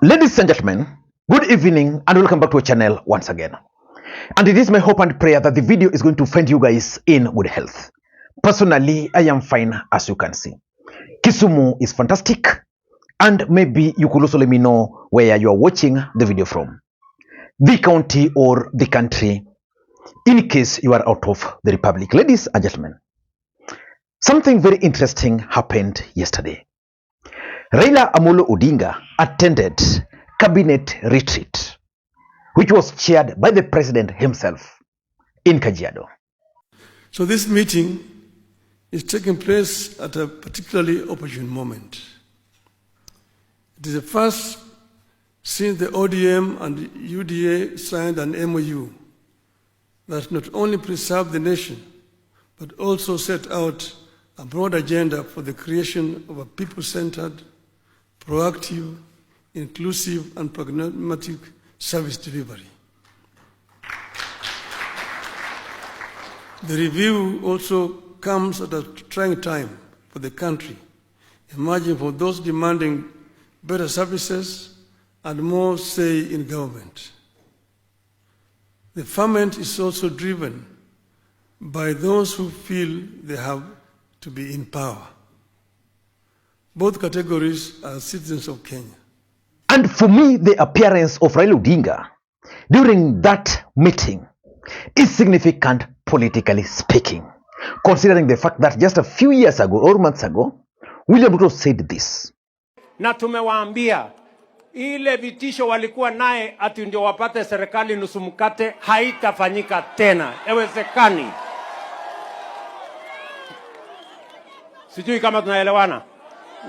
Ladies and gentlemen, good evening and welcome back to our channel once again. And it is my hope and prayer that the video is going to find you guys in good health. Personally, I am fine, as you can see. Kisumu is fantastic, and maybe you could also let me know where you are watching the video from. The county or the country, in case you are out of the republic. Ladies and gentlemen, something very interesting happened yesterday. Raila Odinga attended cabinet retreat, which was chaired by the president himself in Kajiado. So this meeting is taking place at a particularly opportune moment. It is the first since the ODM and the UDA signed an MOU that not only preserved the nation, but also set out a broad agenda for the creation of a people-centered, proactive, inclusive, and pragmatic service delivery. The review also comes at a trying time for the country, emerging for those demanding better services and more say in government. The ferment is also driven by those who feel they have to be in power. Both categories are citizens of Kenya. And for me, the appearance of Raila Odinga during that meeting is significant politically speaking, considering the fact that just a few years ago or months ago, William Ruto said this. Na tumewaambia ile vitisho walikuwa naye ati ndio wapate serikali nusu mkate haitafanyika tena. Haiwezekani. Sijui kama tunaelewana.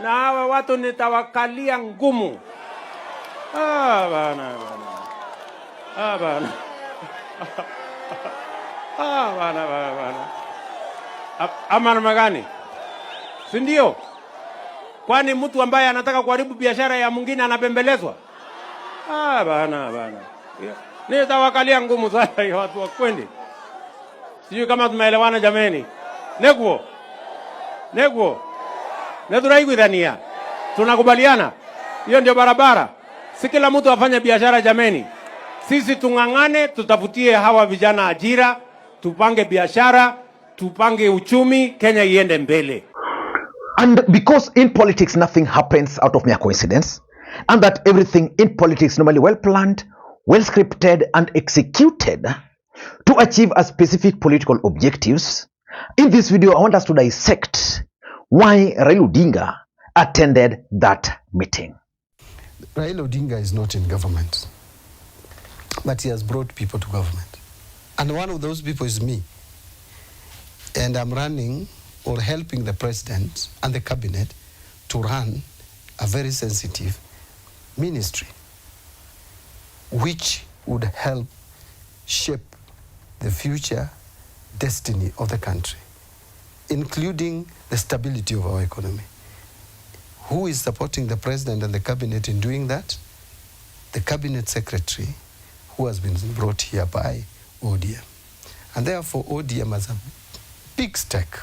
Na hawa watu nitawakalia ngumu. Bana. Bana. Ama namna gani? Si ndio? Kwani mtu ambaye anataka kuharibu biashara ya mwingine anabembelezwa? Bana. Nitawakalia ngumu sasa hiyo watu wakwendi. Sijui kama tumeelewana jameni. Negwo. Neduraiguithania. Tunakubaliana. Hiyo ndio barabara. Si kila mtu afanye biashara jameni. Sisi tungangane, tutafutie hawa vijana ajira, tupange biashara, tupange uchumi, Kenya iende mbele. And because in politics nothing happens out of mere coincidence, and that everything in politics normally well planned, well scripted and executed to achieve a specific political objectives, in this video I want us to dissect why Raila Odinga attended that meeting. Raila Odinga is not in government, but he has brought people to government. And one of those people is me. And I'm running or helping the president and the cabinet to run a very sensitive ministry, which would help shape the future destiny of the country, including the stability of our economy. Who is supporting the president and the cabinet in doing that? The cabinet secretary, who has been brought here by ODM. And therefore, ODM has a big stake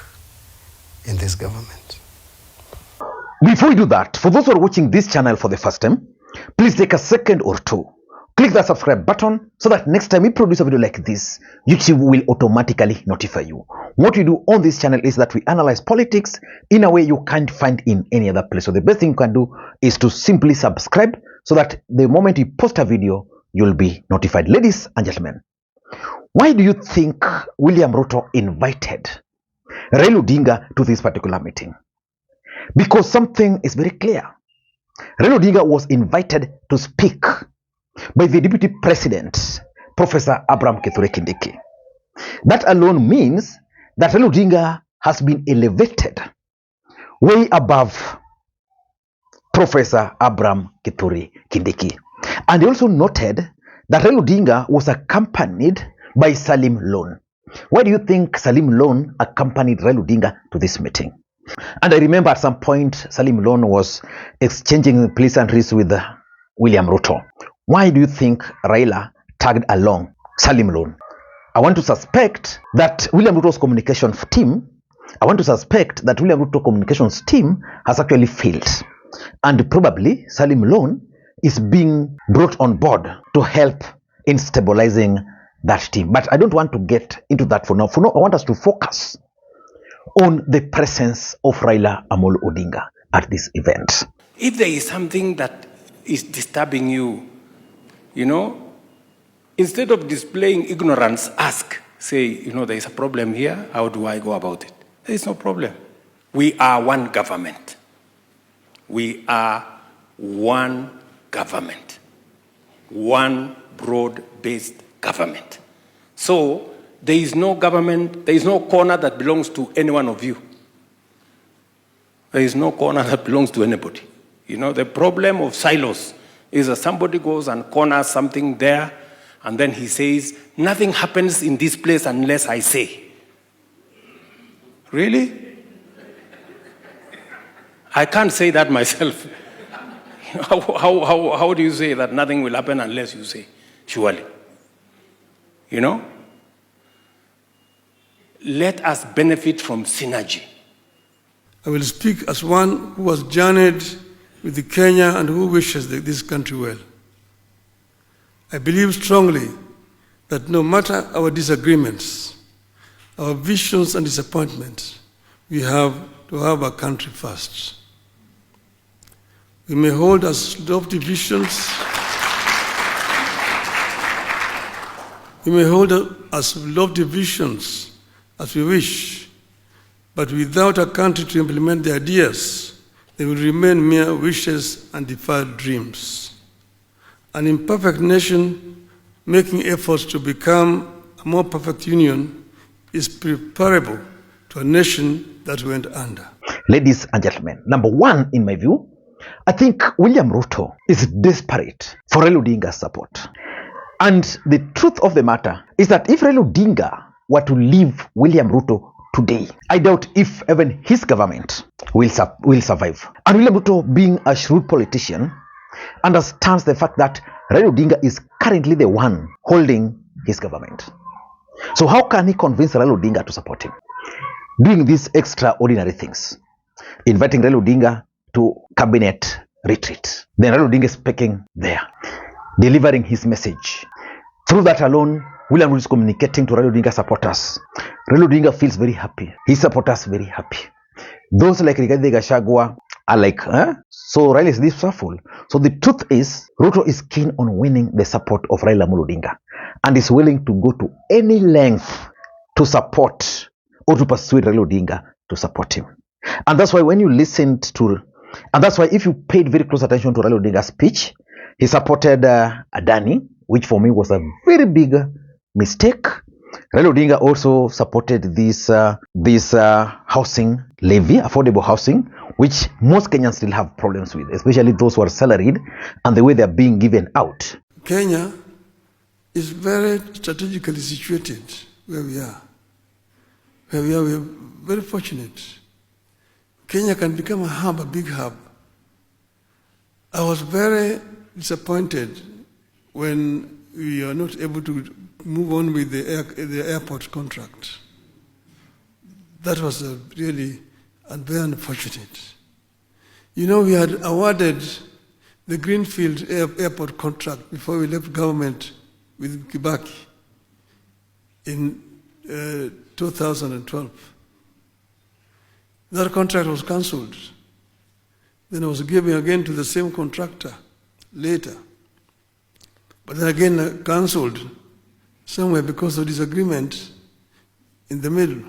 in this government. Before we do that, for those who are watching this channel for the first time, please take a second or two. Click the subscribe button so that next time we produce a video like this, YouTube will automatically notify you. What we do on this channel is that we analyze politics in a way you can't find in any other place. So the best thing you can do is to simply subscribe so that the moment you post a video, you'll be notified. Ladies and gentlemen, why do you think William Ruto invited Raila Odinga to this particular meeting? Because something is very clear. Raila Odinga was invited to speak by the Deputy President, Professor Abraham Kithure Kindiki. That alone means that Raila Odinga has been elevated way above Professor Abraham Kithure Kindiki. And he also noted that Raila Odinga was accompanied by Salim Loan. Why do you think Salim Loan accompanied Raila Odinga to this meeting? And I remember at some point Salim Loan was exchanging pleasantries with William Ruto. Why do you think Raila tagged along Salim Loan? I want to suspect that William Ruto's communications team has actually failed. And probably Salim Loan is being brought on board to help in stabilizing that team. But I don't want to get into that for now. For now, I want us to focus on the presence of Raila Amolo Odinga at this event. If there is something that is disturbing you, instead of displaying ignorance, ask. Say, there is a problem here. How do I go about it? There is no problem. We are one government. We are one government. One broad-based government. So, there is no government, there is no corner that belongs to any one of you. There is no corner that belongs to anybody. The problem of silos is that somebody goes and corners something there, and then he says, nothing happens in this place unless I say. Really? I can't say that myself. How do you say that nothing will happen unless you say? Surely. Let us benefit from synergy. I will speak as one who has journeyed with the Kenya and who wishes this country well. I believe strongly that no matter our disagreements, our visions and disappointments, we have to have our country first. We may hold as lofty visions, as we wish, but without a country to implement the ideas, they will remain mere wishes and deferred dreams. An imperfect nation making efforts to become a more perfect union is preferable to a nation that went under. Ladies and gentlemen, number one, in my view, I think William Ruto is desperate for Raila Odinga's support. And the truth of the matter is that if Raila Odinga were to leave William Ruto today, I doubt if even his government will survive. And William Ruto, being a shrewd politician, understands the fact that Raila Odinga is currently the one holding his government. So how can he convince Raila Odinga to support him? Doing these extraordinary things. Inviting Raila Odinga to cabinet retreat. Then Raila Odinga is speaking there, delivering his message. Through that alone, William Ruto is communicating to Raila Odinga supporters. Raila Odinga feels very happy. His supporters very happy. Those like Gachagua are like, so Raila is this powerful. So the truth is, Ruto is keen on winning the support of Raila Odinga and is willing to go to any length to support or to persuade Raila Odinga to support him. And that's why when you listened to, and that's why if you paid very close attention to Raila Odinga's speech, he supported Adani, which for me was a very big mistake. Raila Odinga also supported this housing levy, affordable housing, which most Kenyans still have problems with, especially those who are salaried and the way they are being given out. Kenya is very strategically situated where we are. We are very fortunate. Kenya can become a hub, a big hub. I was very disappointed when we are not able to move on with the airport contract. That was really very unfortunate. We had awarded the Greenfield airport contract before we left government with Kibaki in 2012. That contract was cancelled. Then it was given again to the same contractor later. But then again cancelled somewhere because of disagreement in the middle.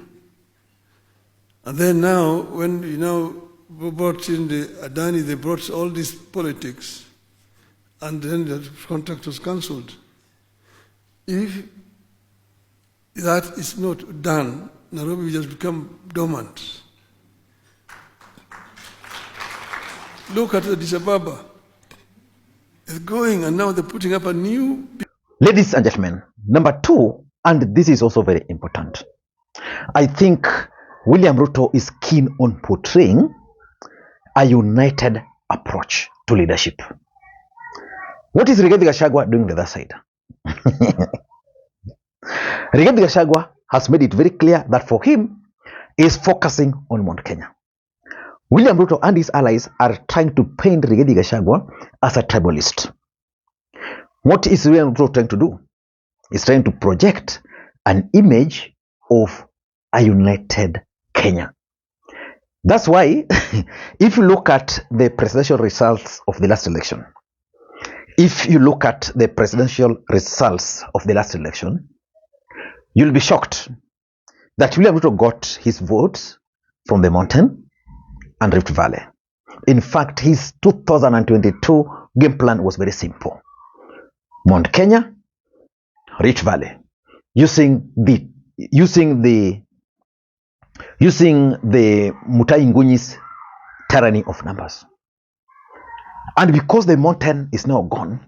And then now, when we brought in the Adani, they brought all these politics, and then the contract was cancelled. If that is not done, Nairobi will just become dormant. Look at Addis Ababa. It's going, and now they're putting up a new... Ladies and gentlemen, number two, and this is also very important. I think William Ruto is keen on portraying a united approach to leadership. What is Rigathi Gachagua doing on the other side? Rigathi Gachagua has made it very clear that for him, he is focusing on Mount Kenya. William Ruto and his allies are trying to paint Rigathi Gachagua as a tribalist. What is William Ruto trying to do? He's trying to project an image of a united Kenya. That's why, if you look at the presidential results of the last election, you'll be shocked that William Ruto got his votes from the mountain and Rift Valley. In fact, his 2022 game plan was very simple. Mount Kenya, Rift Valley, using the Mutai Nguni's tyranny of numbers. And because the mountain is now gone,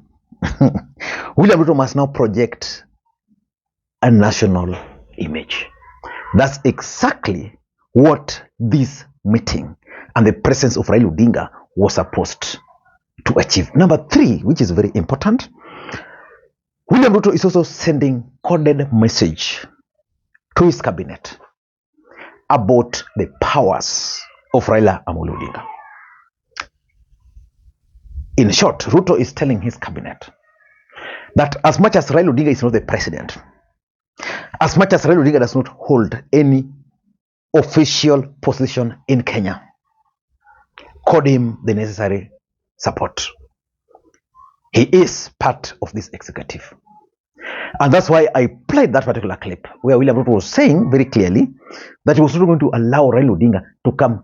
William Ruto must now project a national image. That's exactly what this meeting and the presence of Raila Odinga was supposed to achieve. Number 3, which is very important, William Ruto is also sending coded message to his cabinet about the powers of Raila Amolo Odinga. In short, Ruto is telling his cabinet that as much as Raila Odinga is not the president, as much as Raila Odinga does not hold any official position in Kenya, accord him the necessary support. He is part of this executive. And that's why I played that particular clip where William Ruto was saying very clearly that he was not going to allow Raila Odinga to come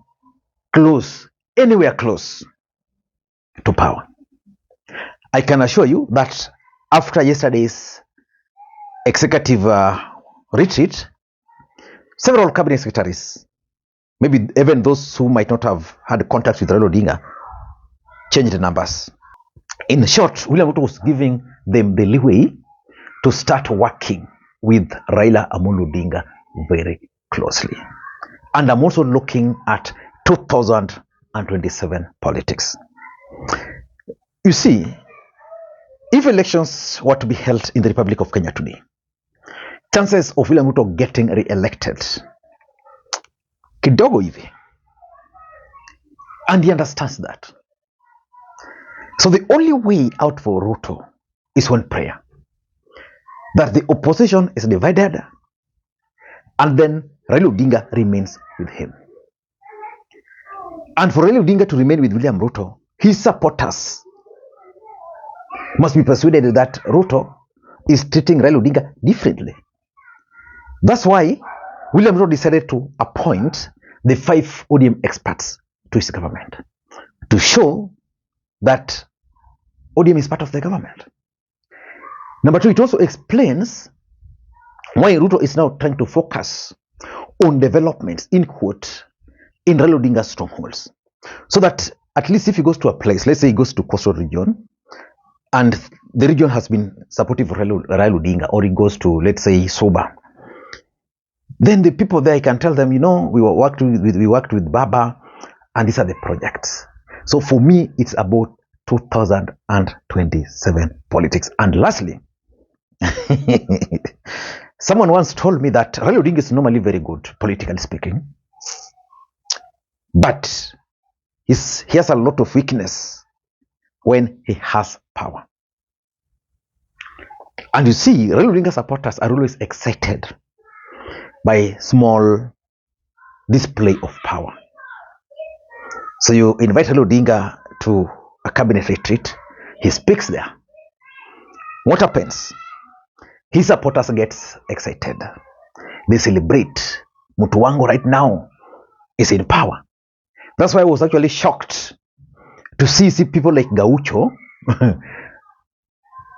close, anywhere close to power. I can assure you that after yesterday's executive retreat, several cabinet secretaries, maybe even those who might not have had contact with Raila Odinga, changed the numbers. In short, William Ruto was giving them the leeway to start working with Raila Amolo Odinga very closely. And I'm also looking at 2027 politics. You see, if elections were to be held in the Republic of Kenya today, chances of William Ruto getting re-elected kidogo hivi. And he understands that. So the only way out for Ruto is one prayer, that the opposition is divided and then Raila Odinga remains with him. And for Raila Odinga to remain with William Ruto, his supporters must be persuaded that Ruto is treating Raila Odinga differently. That's why William Ruto decided to appoint the 5 ODM experts to his government to show that ODM is part of the government. Number 2, it also explains why Ruto is now trying to focus on developments, in quote, in Raila Odinga's strongholds. So that at least if he goes to a place, let's say he goes to Coastal region, and the region has been supportive of Raila Odinga, or he goes to, let's say, Soba, then the people there can tell them, you know, we worked with Baba, and these are the projects. So for me, it's about 2027 politics. And lastly, someone once told me that Raila Odinga is normally very good, politically speaking, but he has a lot of weakness when he has power. And you see, Raila Odinga supporters are always excited by small display of power. So you invite Raila Odinga to a cabinet retreat, he speaks there. What happens? His supporters get excited. They celebrate. Mtu wangu right now is in power. That's why I was actually shocked to see people like Gaucho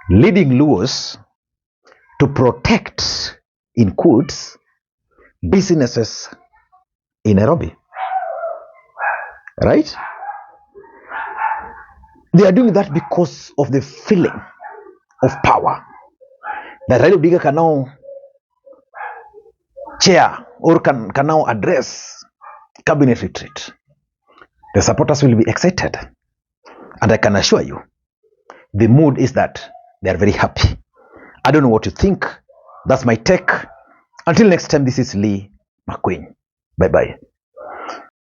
leading Luos to protect, in quotes, businesses in Nairobi. Right? They are doing that because of the feeling of power that Raila Odinga can now chair or can now address cabinet retreat. The supporters will be excited. And I can assure you, the mood is that they are very happy. I don't know what you think. That's my take. Until next time, this is Lee Makwiny. Bye-bye.